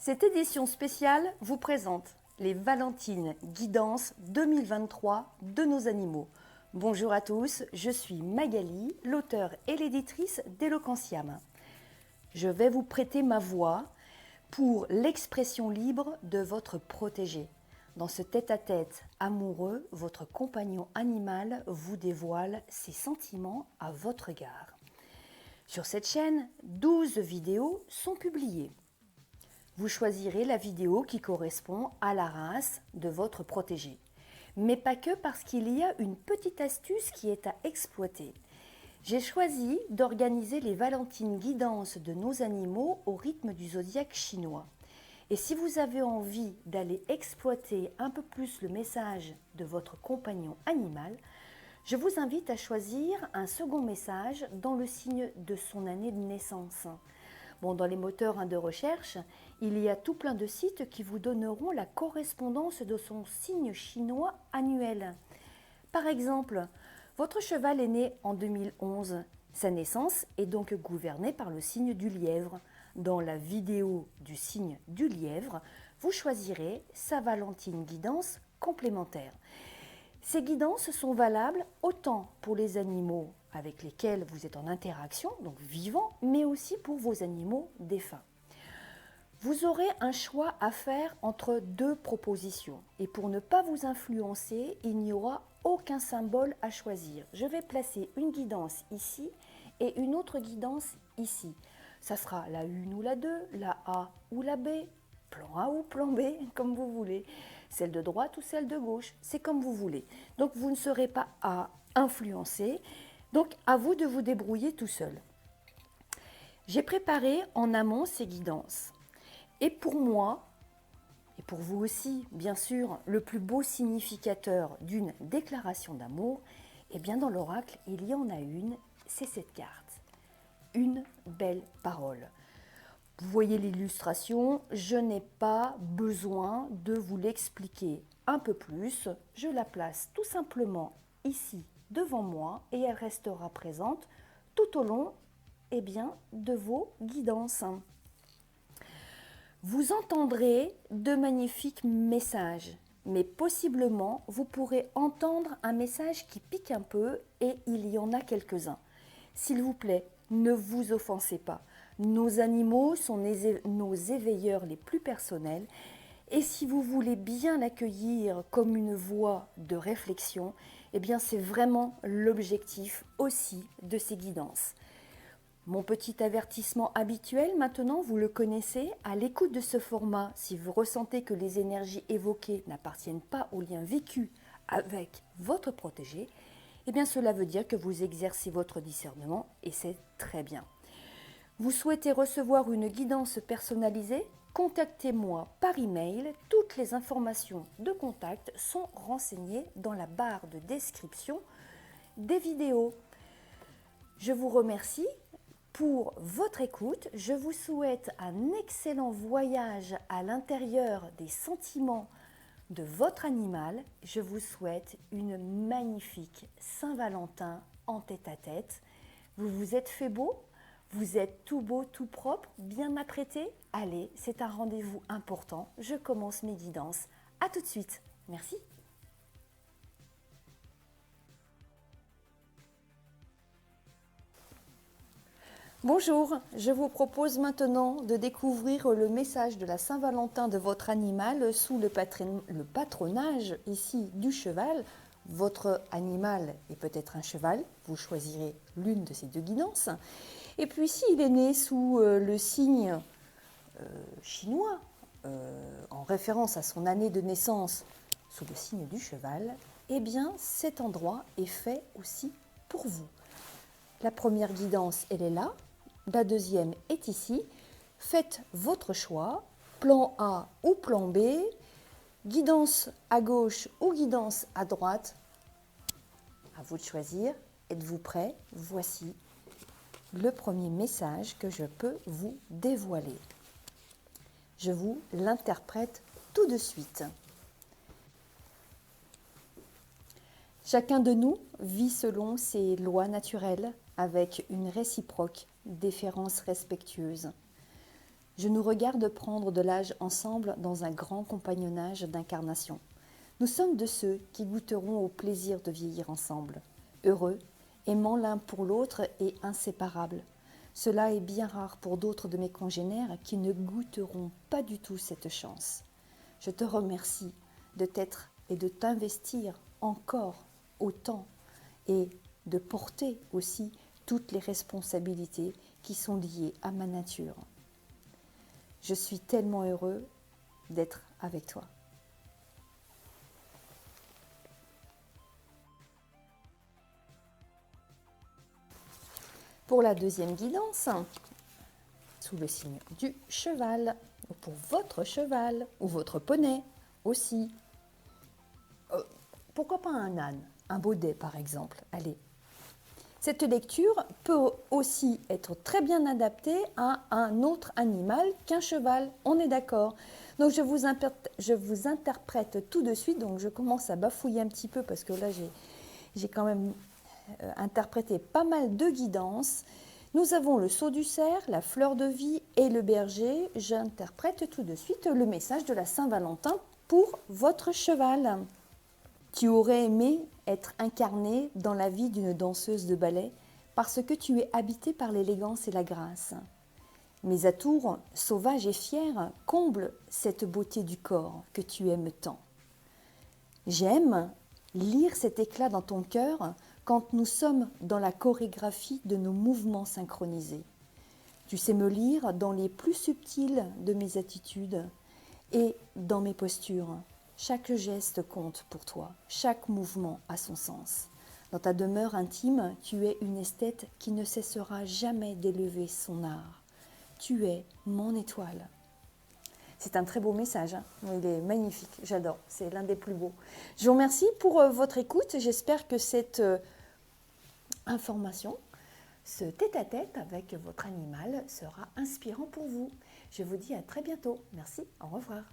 Cette édition spéciale vous présente les Valentines Guidance 2023 de nos animaux. Bonjour à tous, je suis Magali, l'auteure et l'éditrice d'Eloquentiam. Je vais vous prêter ma voix pour l'expression libre de votre protégé. Dans ce tête-à-tête amoureux, votre compagnon animal vous dévoile ses sentiments à votre égard. Sur cette chaîne, 12 vidéos sont publiées. Vous choisirez la vidéo qui correspond à la race de votre protégé. Mais pas que, parce qu'il y a une petite astuce qui est à exploiter. J'ai choisi d'organiser les Valentines Guidance de nos animaux au rythme du zodiaque chinois. Et si vous avez envie d'aller exploiter un peu plus le message de votre compagnon animal, je vous invite à choisir un second message dans le signe de son année de naissance. Bon, dans les moteurs de recherche, il y a tout plein de sites qui vous donneront la correspondance de son signe chinois annuel. Par exemple, votre cheval est né en 2011. Sa naissance est donc gouvernée par le signe du lièvre. Dans la vidéo du signe du lièvre, vous choisirez sa Valentine Guidance complémentaire. Ces guidances sont valables autant pour les animaux avec lesquels vous êtes en interaction, donc vivants, mais aussi pour vos animaux défunts. Vous aurez un choix à faire entre deux propositions. Et pour ne pas vous influencer, il n'y aura aucun symbole à choisir. Je vais placer une guidance ici et une autre guidance ici. Ça sera la 1 ou la 2, la A ou la B, plan A ou plan B, comme vous voulez. Celle de droite ou celle de gauche, c'est comme vous voulez. Donc vous ne serez pas à influencer. Donc à vous de vous débrouiller tout seul. J'ai préparé en amont ces guidances. Et pour moi, et pour vous aussi, bien sûr, le plus beau significateur d'une déclaration d'amour, eh bien dans l'oracle, il y en a une, c'est cette carte. Une belle parole. Vous voyez l'illustration, je n'ai pas besoin de vous l'expliquer un peu plus. Je la place tout simplement ici devant moi et elle restera présente tout au long de vos guidances. Vous entendrez de magnifiques messages, mais possiblement vous pourrez entendre un message qui pique un peu et il y en a quelques-uns. S'il vous plaît, ne vous offensez pas. Nos animaux sont nos éveilleurs les plus personnels et si vous voulez bien l'accueillir comme une voie de réflexion, eh bien c'est vraiment l'objectif aussi de ces guidances. Mon petit avertissement habituel, maintenant, vous le connaissez, à l'écoute de ce format, si vous ressentez que les énergies évoquées n'appartiennent pas au lien vécu avec votre protégé, eh bien cela veut dire que vous exercez votre discernement et c'est très bien. Vous souhaitez recevoir une guidance personnalisée? Contactez-moi par email. Toutes les informations de contact sont renseignées dans la barre de description des vidéos. Je vous remercie pour votre écoute. Je vous souhaite un excellent voyage à l'intérieur des sentiments de votre animal. Je vous souhaite une magnifique Saint-Valentin en tête-à-tête. Vous vous êtes fait beau? Vous êtes tout beau, tout propre, bien apprêté? Allez, c'est un rendez-vous important. Je commence mes guidances. À tout de suite. Merci. Bonjour, je vous propose maintenant de découvrir le message de la Saint-Valentin de votre animal sous le patronage ici du cheval. Votre animal est peut-être un cheval, vous choisirez l'une de ces deux guidances. Et puis s'il est né sous le signe chinois, en référence à son année de naissance sous le signe du cheval, eh bien cet endroit est fait aussi pour vous. La première guidance, elle est là. La deuxième est ici. Faites votre choix, plan A ou plan B, guidance à gauche ou guidance à droite. À vous de choisir. Êtes-vous prêts? Voici le premier message que je peux vous dévoiler. Je vous l'interprète tout de suite. Chacun de nous vit selon ses lois naturelles avec une réciproque déférence respectueuse. Je nous regarde prendre de l'âge ensemble dans un grand compagnonnage d'incarnation. Nous sommes de ceux qui goûteront au plaisir de vieillir ensemble, heureux, aimant l'un pour l'autre et inséparables. Cela est bien rare pour d'autres de mes congénères qui ne goûteront pas du tout cette chance. Je te remercie de t'être et de t'investir encore autant et de porter aussi toutes les responsabilités qui sont liées à ma nature. Je suis tellement heureux d'être avec toi. Pour la deuxième guidance, sous le signe du cheval, ou pour votre cheval, ou votre poney aussi. Pourquoi pas un âne, un baudet par exemple. Allez. Cette lecture peut aussi être très bien adaptée à un autre animal qu'un cheval, on est d'accord. Donc je vous interprète tout de suite, donc je commence à bafouiller un petit peu parce que là j'ai quand même interprété pas mal de guidances. Nous avons le sceau du cerf, la fleur de vie et le berger. J'interprète tout de suite le message de la Saint-Valentin pour votre cheval. Tu aurais aimé être incarné dans la vie d'une danseuse de ballet parce que tu es habité par l'élégance et la grâce. Mes atours, sauvages et fiers, comblent cette beauté du corps que tu aimes tant. J'aime lire cet éclat dans ton cœur quand nous sommes dans la chorégraphie de nos mouvements synchronisés. Tu sais me lire dans les plus subtils de mes attitudes et dans mes postures. Chaque geste compte pour toi, chaque mouvement a son sens. Dans ta demeure intime, tu es une esthète qui ne cessera jamais d'élever son art. Tu es mon étoile. C'est un très beau message, hein. Il est magnifique, j'adore, c'est l'un des plus beaux. Je vous remercie pour votre écoute, j'espère que cette information, ce tête-à-tête avec votre animal sera inspirant pour vous. Je vous dis à très bientôt. Merci, au revoir.